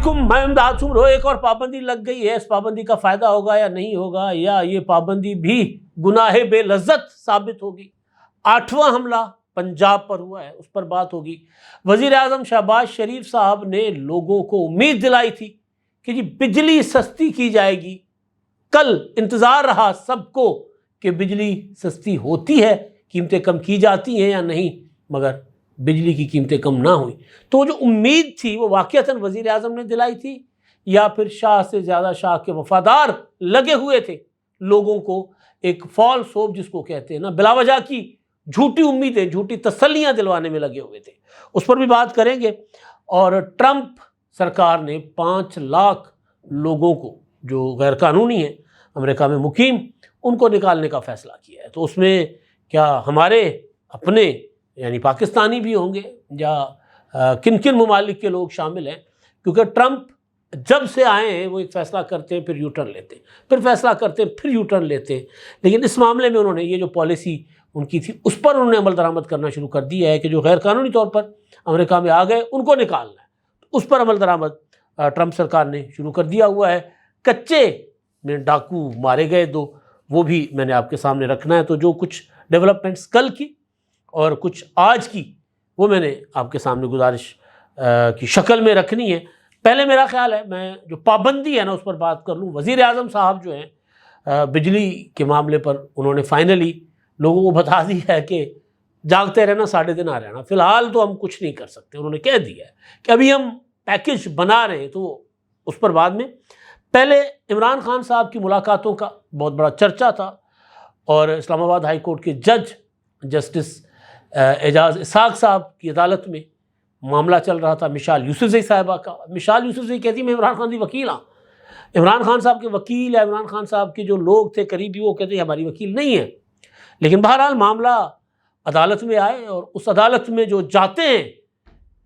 علیکم، میں امداد سمرو۔ ایک اور پابندی لگ گئی ہے، اس پابندی کا فائدہ ہوگا یا نہیں ہوگا، یا یہ پابندی بھی گناہ بے لذت ثابت ہوگی۔ 8واں حملہ پنجاب پر ہوا ہے، اس پر بات ہوگی۔ وزیر اعظم شہباز شریف صاحب نے لوگوں کو امید دلائی تھی کہ جی بجلی سستی کی جائے گی۔ کل انتظار رہا سب کو کہ بجلی سستی ہوتی ہے، قیمتیں کم کی جاتی ہیں یا نہیں، مگر بجلی کی قیمتیں کم نہ ہوئیں۔ تو جو امید تھی وہ واقعتاً وزیر اعظم نے دلائی تھی، یا پھر شاہ سے زیادہ شاہ کے وفادار لگے ہوئے تھے لوگوں کو ایک فالس ہوپ جس کو کہتے ہیں نا، بلا وجہ کی جھوٹی امیدیں، جھوٹی تسلیاں دلوانے میں لگے ہوئے تھے۔ اس پر بھی بات کریں گے۔ اور ٹرمپ سرکار نے 5 لاکھ لوگوں کو جو غیر قانونی ہیں امریکہ میں مقیم، ان کو نکالنے کا فیصلہ کیا ہے۔ تو اس میں کیا ہمارے اپنے یعنی پاکستانی بھی ہوں گے، یا کن کن ممالک کے لوگ شامل ہیں؟ کیونکہ ٹرمپ جب سے آئے ہیں وہ ایک فیصلہ کرتے ہیں پھر یو ٹرن لیتے ہیں، پھر فیصلہ کرتے ہیں پھر یو ٹرن لیتے ہیں، لیکن اس معاملے میں انہوں نے یہ جو پالیسی ان کی تھی اس پر انہوں نے عمل درآمد کرنا شروع کر دیا ہے کہ جو غیر قانونی طور پر امریکہ میں آ گئے ان کو نکالنا ہے۔ اس پر عمل درآمد ٹرمپ سرکار نے شروع کر دیا ہوا ہے۔ کچے میں ڈاکو مارے گئے 2، وہ بھی میں نے آپ کے سامنے رکھنا ہے۔ تو جو کچھ ڈیولپمنٹس کل کی اور کچھ آج کی، وہ میں نے آپ کے سامنے گزارش کی شکل میں رکھنی ہے۔ پہلے میرا خیال ہے میں جو پابندی ہے نا اس پر بات کر لوں۔ وزیر اعظم صاحب جو ہیں بجلی کے معاملے پر انہوں نے فائنلی لوگوں کو بتا دیا ہے کہ جاگتے رہنا 10.5 دن آ رہنا، فی الحال تو ہم کچھ نہیں کر سکتے۔ انہوں نے کہہ دیا ہے کہ ابھی ہم پیکج بنا رہے ہیں، تو اس پر بعد میں۔ پہلے عمران خان صاحب کی ملاقاتوں کا بہت بڑا چرچا تھا، اور اسلام آباد ہائی کورٹ کے جج جسٹس اعجاز اسحاق صاحب کی عدالت میں معاملہ چل رہا تھا مشال یوسفزئی صاحبہ کا۔ مشال یوسفزئی کہتی میں عمران خان دی وکیل ہاں، عمران خان صاحب کے وکیل یا عمران خان صاحب کے جو لوگ تھے قریبی وہ کہتے ہیں ہماری وکیل نہیں ہے۔ لیکن بہرحال معاملہ عدالت میں آئے، اور اس عدالت میں جو جاتے ہیں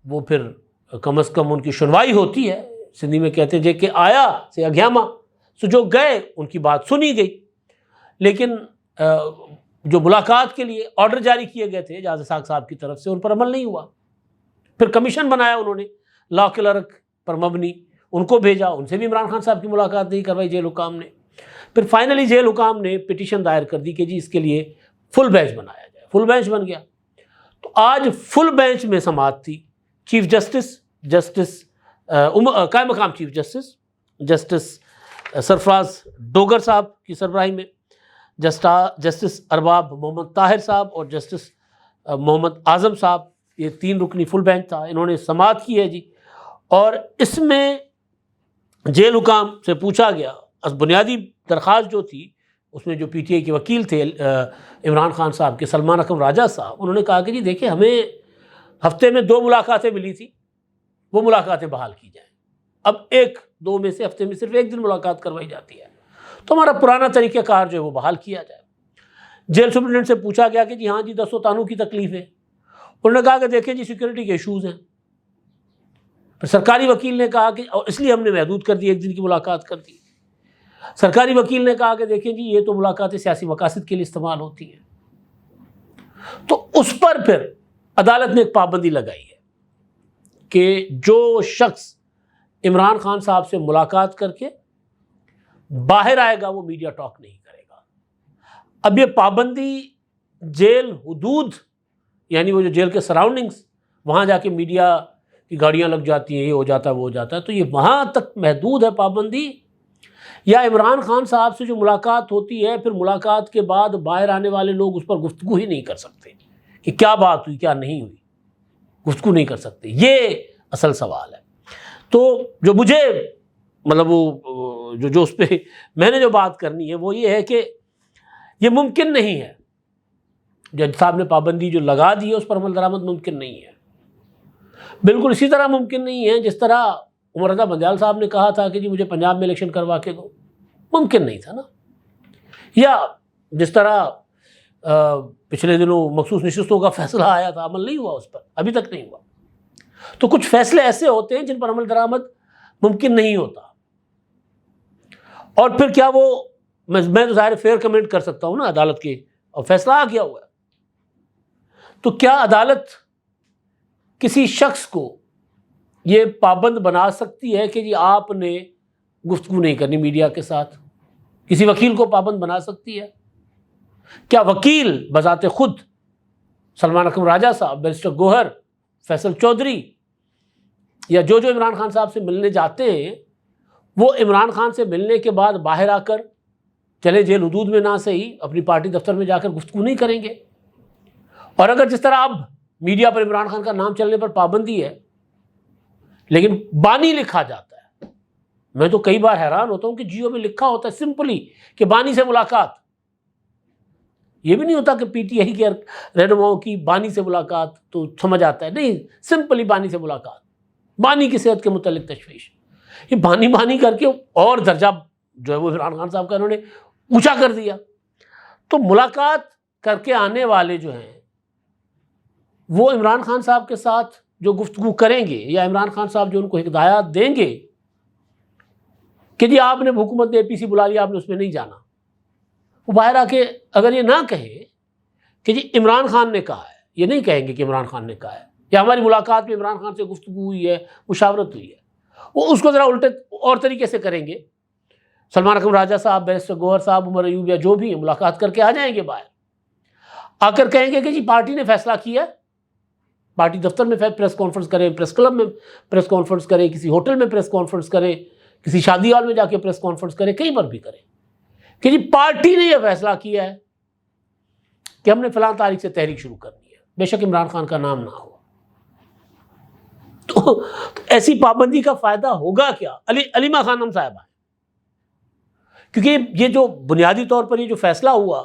وہ پھر کم از کم ان کی سنوائی ہوتی ہے۔ سندھی میں کہتے ہیں جے کہ آیا سے اگیاما، سو جو گئے ان کی بات سنی گئی۔ لیکن جو ملاقات کے لیے آرڈر جاری کیے گئے تھے اعجاز اسحاق صاحب کی طرف سے، ان پر عمل نہیں ہوا۔ پھر کمیشن بنایا انہوں نے لا کلرک پر مبنی، ان کو بھیجا، ان سے بھی عمران خان صاحب کی ملاقات نہیں کروائی جیل حکام نے۔ پھر فائنلی جیل حکام نے پٹیشن دائر کر دی کہ جی اس کے لیے فل بینچ بنایا جائے۔ فل بینچ بن گیا۔ تو آج فل بینچ میں سماعت تھی چیف جسٹس قائم مقام چیف جسٹس سرفراز ڈوگر صاحب کی سربراہی میں، جسٹس ارباب محمد طاہر صاحب اور جسٹس محمد اعظم صاحب، یہ 3 رکنی فل بینچ تھا۔ انہوں نے سماعت کی ہے جی، اور اس میں جیل حکام سے پوچھا گیا، بنیادی درخواست جو تھی اس میں جو پی ٹی آئی کے وکیل تھے عمران خان صاحب کے سلمان اکرم راجہ صاحب، انہوں نے کہا کہ جی دیکھیں ہمیں ہفتے میں 2 ملاقاتیں ملی تھی، وہ ملاقاتیں بحال کی جائیں۔ اب 1-2 میں سے ہفتے میں صرف 1 دن ملاقات کروائی جاتی ہے، تو ہمارا پرانا طریقہ کار جو ہے وہ بحال کیا جائے۔ جیل سپرنٹینڈنٹ سے پوچھا گیا کہ جی ہاں جی دستوں تانوں کی تکلیف ہے، انہوں نے کہا کہ دیکھیں جی سیکورٹی کے ایشوز ہیں۔ پھر سرکاری وکیل نے کہا کہ اس لیے ہم نے محدود کر دی، 1 دن کی ملاقات کر دی۔ سرکاری وکیل نے کہا کہ دیکھیں جی یہ تو ملاقاتیں سیاسی مقاصد کے لیے استعمال ہوتی ہیں۔ تو اس پر پھر عدالت نے ایک پابندی لگائی ہے کہ جو شخص عمران خان صاحب سے ملاقات کر کے باہر آئے گا وہ میڈیا ٹاک نہیں کرے گا۔ اب یہ پابندی جیل حدود، یعنی وہ جو جیل کے سراؤنڈنگز، وہاں جا کے میڈیا کی گاڑیاں لگ جاتی ہیں، یہ ہو جاتا ہے وہ ہو جاتا ہے، تو یہ وہاں تک محدود ہے پابندی، یا عمران خان صاحب سے جو ملاقات ہوتی ہے پھر ملاقات کے بعد باہر آنے والے لوگ اس پر گفتگو ہی نہیں کر سکتے کہ کیا بات ہوئی کیا نہیں ہوئی، گفتگو نہیں کر سکتے۔ یہ اصل سوال ہے۔ تو جو مجھے مطلب وہ جو اس پہ میں نے جو بات کرنی ہے وہ یہ ہے کہ یہ ممکن نہیں ہے، جج صاحب نے پابندی جو لگا دی ہے اس پر عمل درآمد ممکن نہیں ہے۔ بالکل اسی طرح ممکن نہیں ہے جس طرح عمر رضا بندیال صاحب نے کہا تھا کہ جی مجھے پنجاب میں الیکشن کروا کے دو، ممکن نہیں تھا نا۔ یا جس طرح پچھلے دنوں مخصوص نشستوں کا فیصلہ آیا تھا، عمل نہیں ہوا اس پر، ابھی تک نہیں ہوا۔ تو کچھ فیصلے ایسے ہوتے ہیں جن پر عمل درآمد ممکن نہیں ہوتا، اور پھر کیا وہ میں تو ظاہر فیئر کمنٹ کر سکتا ہوں نا عدالت کے، اور فیصلہ آ گیا ہوا ہے، تو کیا عدالت کسی شخص کو یہ پابند بنا سکتی ہے کہ جی آپ نے گفتگو نہیں کرنی میڈیا کے ساتھ؟ کسی وکیل کو پابند بنا سکتی ہے؟ کیا وکیل بذات خود سلمان اکرم راجہ صاحب، بیرسٹر گوہر، فیصل چودھری یا جو عمران خان صاحب سے ملنے جاتے ہیں وہ عمران خان سے ملنے کے بعد باہر آ کر چلے جیل حدود میں نہ صحیح اپنی پارٹی دفتر میں جا کر گفتگو نہیں کریں گے؟ اور اگر جس طرح اب میڈیا پر عمران خان کا نام چلنے پر پابندی ہے لیکن بانی لکھا جاتا ہے، میں تو کئی بار حیران ہوتا ہوں کہ جیو میں لکھا ہوتا ہے سمپلی کہ بانی سے ملاقات، یہ بھی نہیں ہوتا کہ پی ٹی آئی کے رہنماؤں کی بانی سے ملاقات تو سمجھ آتا ہے، نہیں، سمپلی بانی سے ملاقات، بانی کی صحت کے متعلق تشویش، یہ بانی کر کے اور درجہ جو ہے وہ عمران خان صاحب کا انہوں نے اونچا کر دیا۔ تو ملاقات کر کے آنے والے جو ہیں وہ عمران خان صاحب کے ساتھ جو گفتگو کریں گے یا عمران خان صاحب جو ان کو ہدایات دیں گے کہ جی آپ نے حکومت نے اے پی سی بلا لیا، آپ نے اس میں نہیں جانا، وہ باہر آ کے اگر یہ نہ کہے کہ جی عمران خان نے کہا ہے، یہ نہیں کہیں گے کہ عمران خان نے کہا ہے یا ہماری ملاقات میں عمران خان سے گفتگو ہوئی ہے، مشاورت ہوئی ہے، وہ اس کو ذرا الٹے اور طریقے سے کریں گے۔ سلمان اکرم راجہ صاحب، بیرسٹر گوہر صاحب، عمر ایوب یا جو بھی ہیں ملاقات کر کے آ جائیں گے باہر، آ کر کہیں گے کہ جی پارٹی نے فیصلہ کیا، پارٹی دفتر میں پریس کانفرنس کریں، پریس کلب میں پریس کانفرنس کریں، کسی ہوٹل میں پریس کانفرنس کریں، کسی شادی ہال میں جا کے پریس کانفرنس کریں، کہیں پر بھی کریں کہ جی پارٹی نے یہ فیصلہ کیا ہے کہ ہم نے فلاں تاریخ سے تحریک شروع کرنی ہے، بے شک عمران خان کا نام نہ ہو۔ تو ایسی پابندی کا فائدہ ہوگا کیا؟ علیمہ خانم صاحبہ، کیونکہ یہ جو بنیادی طور پر یہ جو فیصلہ ہوا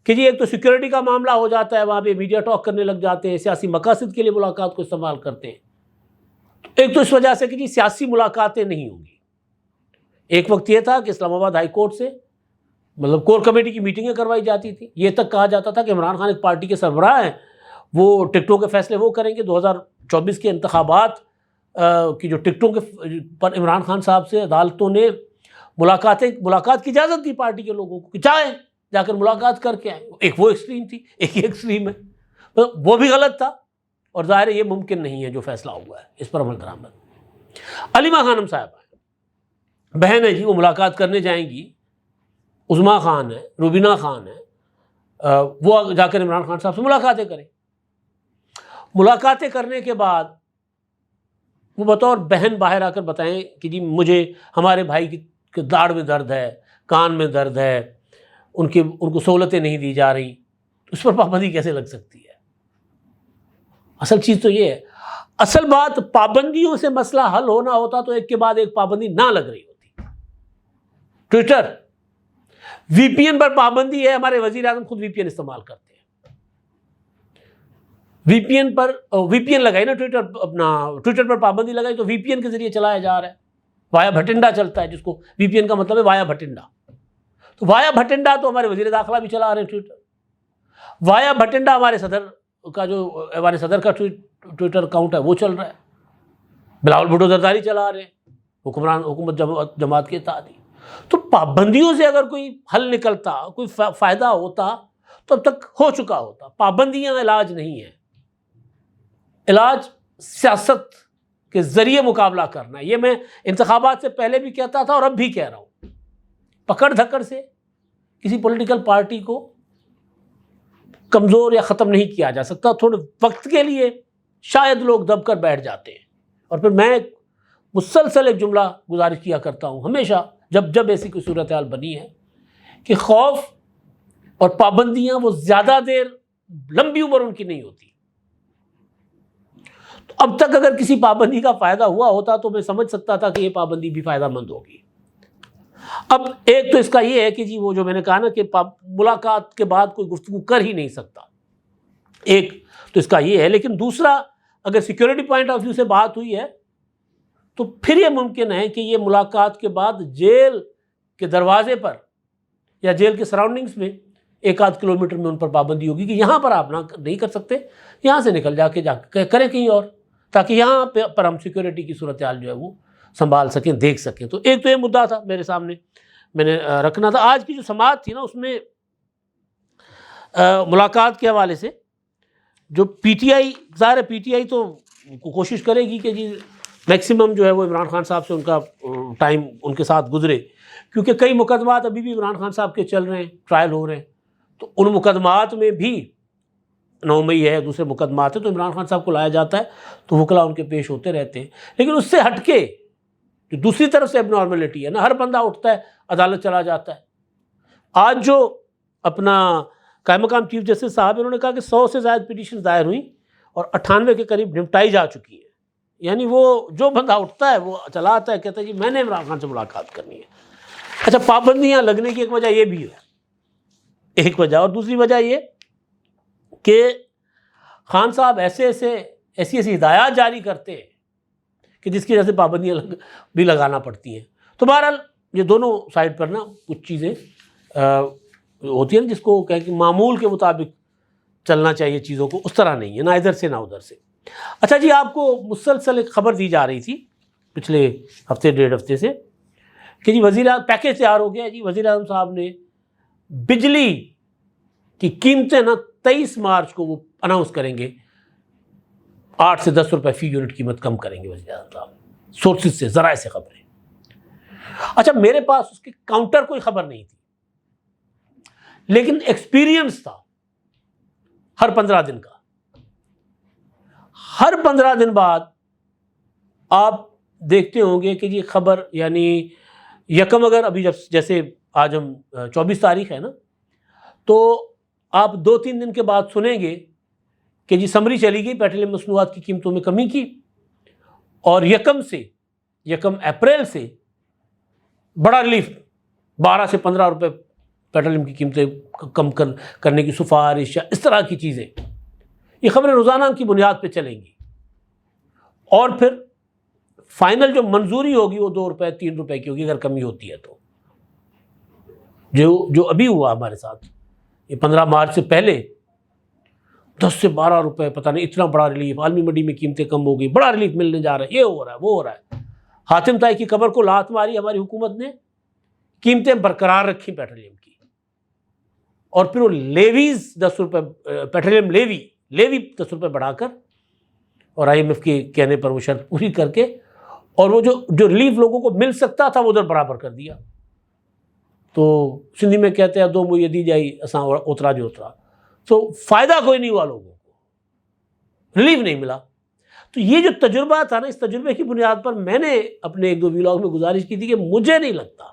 کہ جی ایک تو سیکیورٹی کا معاملہ ہو جاتا ہے، وہاں پہ میڈیا ٹاک کرنے لگ جاتے ہیں، سیاسی مقاصد کے لیے ملاقات کو استعمال کرتے ہیں، ایک تو اس وجہ سے کہ جی سیاسی ملاقاتیں نہیں ہوں گی۔ ایک وقت یہ تھا کہ اسلام آباد ہائی کورٹ سے مطلب کور کمیٹی کی میٹنگیں کروائی جاتی تھی، یہ تک کہا جاتا تھا کہ عمران خان ایک پارٹی کے سربراہ ہیں، وہ ٹکٹوں کے فیصلے وہ کریں گے۔ 2024 کے انتخابات کی جو ٹکٹوں کے پر عمران خان صاحب سے عدالتوں نے ملاقات کی اجازت دی پارٹی کے لوگوں کو کہ چاہیں جا کر ملاقات کر کے آئیں۔ ایک وہ ایکسٹریم تھی، ایک یہ ایکسٹریم ہے، وہ بھی غلط تھا، اور ظاہر ہے یہ ممکن نہیں ہے جو فیصلہ ہوا ہے اس پر عمل درآمد۔ علیمہ خانم صاحبہ بہن ہے جی، وہ ملاقات کرنے جائیں گی، عظمیٰ خان ہے، روبینہ خان ہے، وہ جا کر عمران خان صاحب سے ملاقاتیں کریں۔ ملاقاتیں کرنے کے بعد وہ بطور بہن باہر آ کر بتائیں کہ جی مجھے ہمارے بھائی کی داڑھ میں درد ہے، کان میں درد ہے، ان کو سہولتیں نہیں دی جا رہی، اس پر پابندی کیسے لگ سکتی ہے؟ اصل چیز تو یہ ہے، اصل بات پابندیوں سے مسئلہ حل ہونا ہوتا تو ایک کے بعد ایک پابندی نہ لگ رہی ہوتی۔ ٹویٹر، وی پی این پر پابندی ہے، ہمارے وزیر اعظم خود وی پی این استعمال کرتے ہیں، وی پی این لگائی نا ٹویٹر پر پابندی لگائی تو وی پی این کے ذریعے چلایا جا رہا ہے، وایا بھٹنڈا چلتا ہے، جس کو وی پی این کا مطلب ہے وایا بھٹنڈا، تو وایا بھٹنڈا تو ہمارے وزیر داخلہ بھی چلا رہے ہیں ٹویٹر، وایا بھٹنڈا ہمارے صدر کا ٹویٹر اکاؤنٹ ہے وہ چل رہا ہے، بلاول بھٹو زرداری چلا رہے ہیں، حکومت جماعت کے اتحادی۔ تو پابندیوں سے اگر کوئی حل نکلتا، کوئی فائدہ ہوتا تو اب تک ہو چکا ہوتا۔ پابندیاں علاج نہیں ہے، علاج سیاست کے ذریعے مقابلہ کرنا ہے۔ یہ میں انتخابات سے پہلے بھی کہتا تھا اور اب بھی کہہ رہا ہوں، پکڑ دھکڑ سے کسی پولیٹیکل پارٹی کو کمزور یا ختم نہیں کیا جا سکتا۔ تھوڑے وقت کے لیے شاید لوگ دب کر بیٹھ جاتے ہیں، اور پھر میں مسلسل ایک جملہ گزارش کیا کرتا ہوں ہمیشہ جب ایسی کوئی صورتحال بنی ہے کہ خوف اور پابندیاں وہ زیادہ دیر لمبی عمر ان کی نہیں ہوتی۔ تو اب تک اگر کسی پابندی کا فائدہ ہوا ہوتا تو میں سمجھ سکتا تھا کہ یہ پابندی بھی فائدہ مند ہوگی۔ اب ایک تو اس کا یہ ہے کہ جی وہ جو میں نے کہا نا کہ ملاقات کے بعد کوئی گفتگو کر ہی نہیں سکتا، ایک تو اس کا یہ ہے، لیکن دوسرا اگر سیکیورٹی پوائنٹ آف ویو سے بات ہوئی ہے تو پھر یہ ممکن ہے کہ یہ ملاقات کے بعد جیل کے دروازے پر یا جیل کے سراؤنڈنگز میں 1-8 کلومیٹر میں ان پر پابندی ہوگی کہ یہاں پر آپ نہیں کر سکتے، یہاں سے نکل جا کے کریں کہیں اور، تاکہ یہاں پر ہم سیکیورٹی کی صورتحال جو ہے وہ سنبھال سکیں، دیکھ سکیں۔ تو ایک تو یہ مدعا تھا میرے سامنے، میں نے رکھنا تھا۔ آج کی جو سماعت تھی نا اس میں ملاقات کے حوالے سے جو پی ٹی آئی، ظاہر ہے پی ٹی آئی تو کوشش کرے گی کہ جی میکسیمم جو ہے وہ عمران خان صاحب سے ان کا ٹائم ان کے ساتھ گزرے، کیونکہ کئی مقدمات ابھی بھی عمران خان صاحب کے چل رہے ہیں، ٹرائل ہو رہے ہیں، تو ان مقدمات میں بھی 9 مئی ہے، دوسرے مقدمات ہیں، تو عمران خان صاحب کو لایا جاتا ہے تو وکلاء ان کے پیش ہوتے رہتے ہیں. لیکن اس سے ہٹ کے جو دوسری طرف سے اب نارملٹی ہے نا، ہر بندہ اٹھتا ہے عدالت چلا جاتا ہے. آج جو اپنا قائم مقام چیف جسٹس صاحب انہوں نے کہا کہ 100 سے زائد پٹیشن دائر ہوئیں اور 98 کے قریب نمٹائی جا چکی ہے. یعنی وہ جو بندہ اٹھتا ہے وہ چلا آتا ہے، کہتا ہے جی میں نے عمران خان سے ملاقات کرنی ہے. اچھا، پابندیاں لگنے کی ایک وجہ یہ بھی ہے، ایک وجہ، اور دوسری وجہ یہ کہ خان صاحب ایسی ہدایات جاری کرتے ہیں کہ جس کی وجہ سے پابندیاں بھی لگانا پڑتی ہیں. تو بہرحال یہ دونوں سائڈ پر نا کچھ چیزیں ہوتی ہیں جس کو کہ معمول کے مطابق چلنا چاہیے چیزوں کو، اس طرح نہیں ہے، نہ ادھر سے نہ ادھر سے. اچھا جی، آپ کو مسلسل ایک خبر دی جا رہی تھی پچھلے ہفتے 1.5 ہفتے سے کہ جی وزیر اعظم پیکیج تیار ہو گیا ہے. جی وزیر اعظم صاحب نے بجلی کی قیمتیں نا 23 مارچ کو وہ اناؤنس کریں گے، 8 سے 10 روپے فی یونٹ قیمت کم کریں گے وزیر اعظم صاحب، سورسز سے، ذرائع سے خبریں. اچھا، میرے پاس اس کی کاؤنٹر کوئی خبر نہیں تھی، لیکن ایکسپیرینس تھا ہر 15 دن کا. ہر 15 دن بعد آپ دیکھتے ہوں گے کہ یہ خبر، یعنی یکم اگر ابھی جیسے آج ہم 24 تاریخ ہے نا، تو آپ 2-3 دن کے بعد سنیں گے کہ جی سمری چلی گئی پیٹرولیم مصنوعات کی قیمتوں میں کمی کی، اور یکم اپریل سے بڑا ریلیف 12 سے 15 روپے پیٹرولیم کی قیمتیں کم کرنے کی سفارش، یا اس طرح کی چیزیں. یہ خبریں روزانہ کی بنیاد پہ چلیں گی، اور پھر فائنل جو منظوری ہوگی وہ 2 روپے 3 روپے کی ہوگی اگر کمی ہوتی ہے تو. جو ابھی ہوا ہمارے ساتھ یہ 15 مارچ سے پہلے 10 سے 12 روپے، پتہ نہیں اتنا بڑا ریلیف، عالمی منڈی میں قیمتیں کم ہو گئی، بڑا ریلیف ملنے جا رہا ہے، یہ ہو رہا ہے وہ ہو رہا ہے. حاتم طائی کی قبر کو لات ماری ہماری حکومت نے، قیمتیں برقرار رکھی پیٹرولیم کی، اور پھر وہ لیویز 10 روپے، پیٹرولیم لیوی 10 روپے بڑھا کر، اور IMF کے کہنے پر وہ شرط پوری کر کے، اور وہ جو ریلیف لوگوں کو مل سکتا تھا وہ ادھر برابر کر دیا. تو سندھی میں کہتے ہیں دو مجھے دی جائی اساں اترا جو اترا. تو فائدہ کوئی نہیں ہوا، لوگوں کو ریلیف نہیں ملا. تو یہ جو تجربہ تھا نا، اس تجربے کی بنیاد پر میں نے اپنے 1-2 ویلاگ میں گزارش کی تھی کہ مجھے نہیں لگتا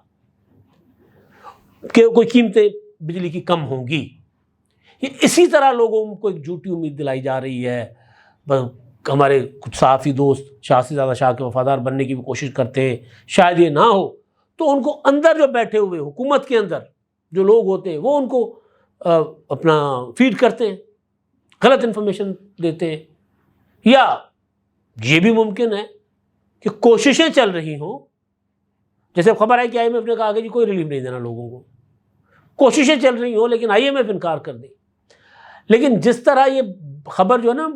کہ کوئی قیمتیں بجلی کی کم ہوں گی. یہ اسی طرح لوگوں کو ایک جھوٹی امید دلائی جا رہی ہے. ہمارے کچھ صحافی دوست شاہ سے زیادہ شاہ کے وفادار بننے کی بھی کوشش کرتے ہیں، شاید یہ نہ ہو تو ان کو اندر جو بیٹھے ہوئے حکومت کے اندر جو لوگ ہوتے ہیں وہ ان کو اپنا فیڈ کرتے ہیں، غلط انفارمیشن دیتے ہیں. یا یہ بھی ممکن ہے کہ کوششیں چل رہی ہوں، جیسے خبر ہے کہ IMF نے کہا کہ جی کوئی ریلیف نہیں دینا لوگوں کو، کوششیں چل رہی ہوں لیکن IMF انکار کر دے. لیکن جس طرح یہ خبر جو ہے نا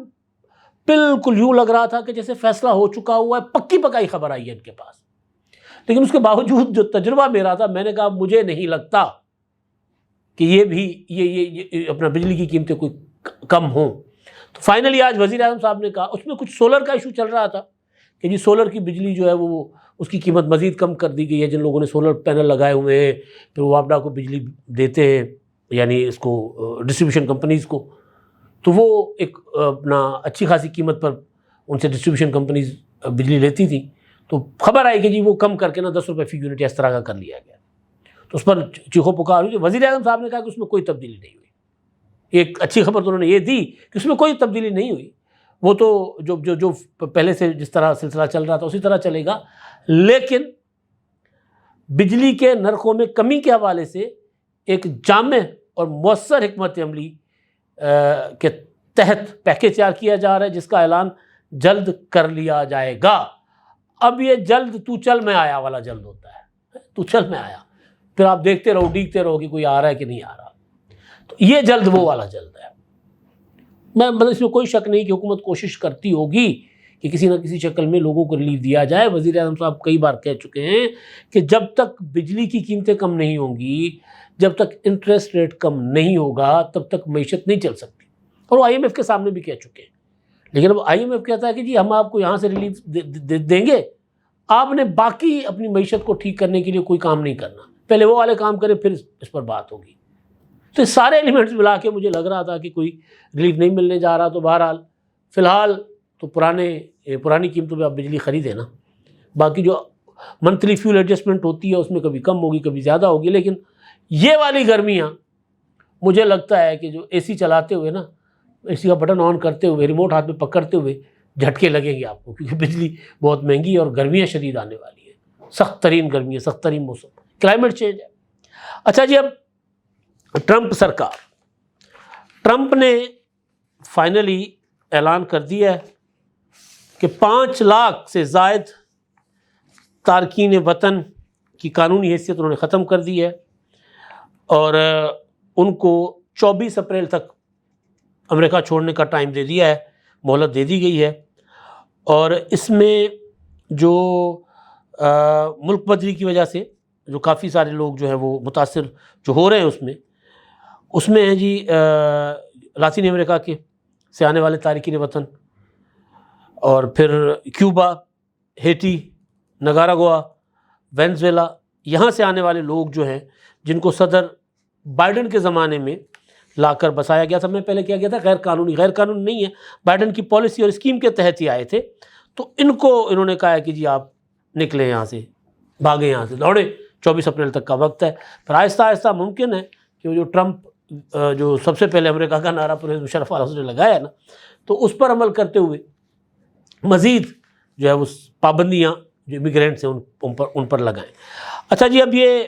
بالکل یوں لگ رہا تھا کہ جیسے فیصلہ ہو چکا ہوا ہے، پکی پکائی خبر آئی ہے ان کے پاس. لیکن اس کے باوجود جو تجربہ میرا تھا، میں نے کہا مجھے نہیں لگتا کہ یہ بھی یہ اپنا بجلی کی قیمتیں کوئی کم ہوں. تو فائنلی آج وزیر اعظم صاحب نے کہا، اس میں کچھ سولر کا ایشو چل رہا تھا کہ جی سولر کی بجلی جو ہے وہ اس کی قیمت مزید کم کر دی گئی ہے. جن لوگوں نے سولر پینل لگائے ہوئے ہیں پھر وہ واپڈا کو بجلی دیتے ہیں، یعنی اس کو ڈسٹریبیوشن کمپنیز کو، تو وہ ایک اپنا اچھی خاصی قیمت پر ان سے ڈسٹریبیوشن کمپنیز بجلی لیتی تھیں. تو خبر آئی کہ جی وہ کم کر کے نا 10 روپے فی یونٹ اس طرح کا کر لیا گیا. تو اس پر چیخو پکار ہوئی. وزیر اعظم صاحب نے کہا کہ اس میں کوئی تبدیلی نہیں ہوئی. ایک اچھی خبر تو انہوں نے یہ دی کہ اس میں کوئی تبدیلی نہیں ہوئی، وہ تو جو پہلے سے جس طرح سلسلہ چل رہا تھا اسی طرح چلے گا. لیکن بجلی کے نرخوں میں کمی کے حوالے سے ایک جامع اور مؤثر حکمت عملی کے تحت پیکیج تیار کیا جا رہا ہے جس کا اعلان جلد کر لیا جائے گا. اب یہ جلد تو چل میں آیا والا جلد ہوتا ہے، تو چل میں آیا، پھر آپ دیکھتے رہو ڈیگتے رہو کہ کوئی آ رہا ہے کہ نہیں آ رہا. تو یہ جلد وہ والا جلد ہے. میں اس میں کوئی شک نہیں کہ حکومت کوشش کرتی ہوگی کہ کسی نہ کسی شکل میں لوگوں کو ریلیف دیا جائے. وزیر اعظم صاحب کئی بار کہہ چکے ہیں کہ جب تک بجلی کی قیمتیں کم نہیں ہوں گی، جب تک انٹرسٹ ریٹ کم نہیں ہوگا، تب تک معیشت نہیں چل سکتی. اور وہ IMF کے سامنے بھی کہہ چکے ہیں. لیکن اب IMF کہتا ہے کہ جی ہم آپ کو یہاں سے ریلیف دیں گے، آپ نے باقی اپنی معیشت کو ٹھیک کرنے کے لیے کوی کام نہیں کرنا، پہلے وہ والے کام کریں پھر اس پر بات ہوگی۔ تو یہ سارے ایلیمنٹس ملا کے مجھے لگ رہا تھا کہ کوئی ریلیف نہیں ملنے جا رہا۔ تو بہرحال فی الحال تو پرانی قیمتوں پہ آپ بجلی خریدیں نا، باقی جو منتھلی فیول ایڈجسٹمنٹ ہوتی ہے اس میں کبھی کم ہوگی کبھی زیادہ ہوگی، لیکن یہ والی گرمیاں مجھے لگتا ہے کہ جو AC چلاتے ہوئے نا، AC کا بٹن آن کرتے ہوئے ریموٹ ہاتھ میں پکڑتے ہوئے جھٹکے لگیں گے آپ کو، کیونکہ بجلی بہت مہنگی ہے اور گرمیاں شدید آنے والی ہیں، سخت ترین گرمی ہے، سخت ترین موسم، کلائمیٹ چینج ہے۔ اچھا جی، اب ٹرمپ نے فائنلی اعلان کر دیا ہے کہ 5 لاکھ سے زائد تارکین وطن کی قانونی حیثیت انہوں نے ختم کر دی ہے، اور ان کو 24 اپریل تک امریکہ چھوڑنے کا ٹائم دے دیا ہے، مہلت دے دی گئی ہے۔ اور اس میں جو ملک بدری کی وجہ سے جو کافی سارے لوگ جو ہیں وہ متاثر جو ہو رہے ہیں، اس میں ہیں جی لاطینی امریکہ سے آنے والے تارکین وطن، اور پھر کیوبا، ہیٹی، نگاراگوا، وینزویلا، یہاں سے آنے والے لوگ جو ہیں جن کو صدر بائیڈن کے زمانے میں لا کر بسایا گیا تھا۔ میں پہلے کیا گیا تھا غیر قانونی نہیں ہے، بائیڈن کی پالیسی اور اسکیم کے تحت ہی آئے تھے، تو ان کو انہوں نے کہا ہے کہ جی آپ نکلیں یہاں سے، بھاگیں یہاں سے، دوڑیں، 24 اپریل تک کا وقت ہے۔ پھر آہستہ آہستہ ممکن ہے کہ وہ جو ٹرمپ جو سب سے پہلے امریکہ کا نعرہ پرویز مشرف علیہ نے لگایا ہے نا، تو اس پر عمل کرتے ہوئے مزید جو ہے وہ پابندیاں جو امیگرینٹس ہیں ان پر لگائیں۔ اچھا جی، اب یہ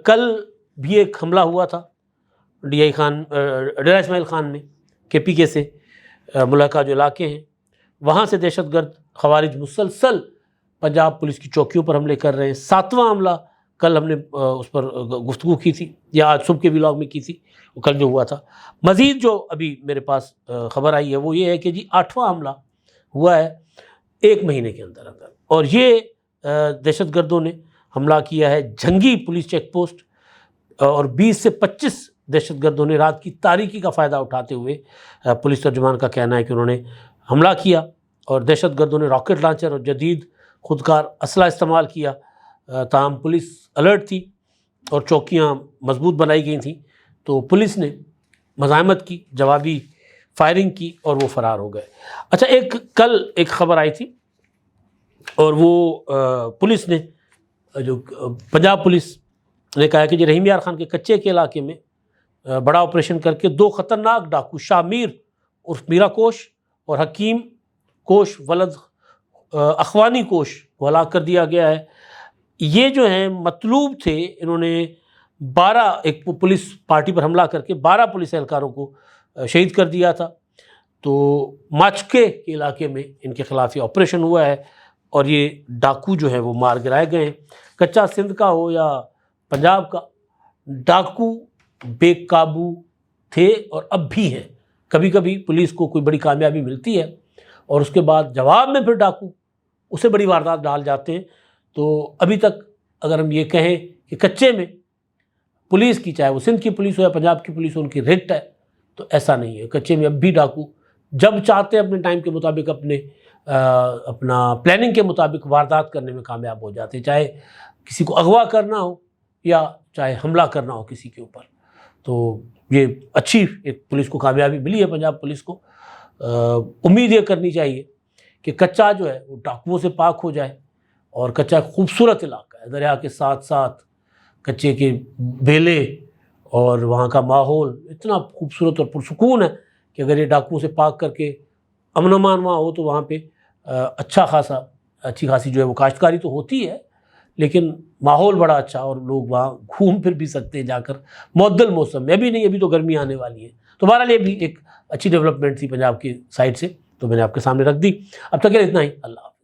کل بھی ایک حملہ ہوا تھا ڈیرہ اسماعیل خان میں، KPK سے ملحقہ جو علاقے ہیں وہاں سے دہشت گرد خوارج مسلسل پنجاب پولیس کی چوکیوں پر حملے کر رہے ہیں۔ 7واں حملہ کل ہم نے اس پر گفتگو کی تھی، یا آج صبح کے ولاگ میں کی تھی، وہ کل جو ہوا تھا۔ مزید جو ابھی میرے پاس خبر آئی ہے وہ یہ ہے کہ جی 8واں حملہ ہوا ہے 1 مہینے کے اندر، اور یہ دہشت گردوں نے حملہ کیا ہے جھنگی پولیس چیک پوسٹ، اور 20 سے 25 دہشت گردوں نے رات کی تاریکی کا فائدہ اٹھاتے ہوئے، پولیس ترجمان کا کہنا ہے کہ انہوں نے حملہ کیا، اور دہشت گردوں نے راکٹ لانچر اور جدید خودکار اسلحہ استعمال کیا۔ تاہم پولیس الرٹ تھی اور چوکیاں مضبوط بنائی گئی تھیں، تو پولیس نے مزاحمت کی، جوابی فائرنگ کی، اور وہ فرار ہو گئے۔ اچھا، کل ایک خبر آئی تھی، اور وہ پولیس نے جو پنجاب پولیس نے کہا کہ جی رحیم یار خان کے کچے کے علاقے میں بڑا آپریشن کر کے 2 خطرناک ڈاکو شاہ میر عرف میرا کوش اور حکیم کوش ولد اخوانی کوش کو ہلاک کر دیا گیا ہے۔ یہ جو ہیں مطلوب تھے، انہوں نے 12 ایک پولیس پارٹی پر حملہ کر کے 12 پولیس اہلکاروں کو شہید کر دیا تھا۔ تو ماچکے کے علاقے میں ان کے خلاف یہ آپریشن ہوا ہے، اور یہ ڈاکو جو ہے وہ مار گرائے گئے ہیں۔ کچا سندھ کا ہو یا پنجاب کا، ڈاکو بے قابو تھے اور اب بھی ہیں۔ کبھی کبھی پولیس کو کوئی بڑی کامیابی ملتی ہے اور اس کے بعد جواب میں پھر ڈاکو اسے بڑی واردات ڈال جاتے ہیں۔ تو ابھی تک اگر ہم یہ کہیں کہ کچے میں پولیس کی، چاہے وہ سندھ کی پولیس ہو یا پنجاب کی پولیس ہو، ان کی ریٹ ہے، تو ایسا نہیں ہے۔ کچے میں اب بھی ڈاکو جب چاہتے ہیں اپنے ٹائم کے مطابق، اپنا پلاننگ کے مطابق واردات کرنے میں کامیاب ہو جاتے ہیں، چاہے کسی کو اغوا کرنا ہو یا چاہے حملہ کرنا ہو کسی کے اوپر۔ تو یہ اچھی ایک پولیس کو کامیابی ملی ہے پنجاب پولیس کو۔ امید یہ کرنی چاہیے کہ کچا جو ہے وہ ڈاکوؤں سے پاک ہو جائے، اور کچا ایک خوبصورت علاقہ ہے، دریا کے ساتھ ساتھ کچے کے بیلے اور وہاں کا ماحول اتنا خوبصورت اور پرسکون ہے کہ اگر یہ ڈاکوؤں سے پاک کر کے امن و امان وہاں ہو تو وہاں پہ اچھی خاصی جو ہے وہ کاشتکاری تو ہوتی ہے، لیکن ماحول بڑا اچھا، اور لوگ وہاں گھوم پھر بھی سکتے ہیں جا کر معتدل موسم میں۔ ابھی نہیں، ابھی تو گرمی آنے والی ہے۔ تو بہرحال یہ بھی ایک اچھی ڈیولپمنٹ تھی پنجاب کی سائڈ سے، تو میں نے آپ کے سامنے رکھ دی۔ اب تک کے لیے اتنا ہی، اللہ حافظ۔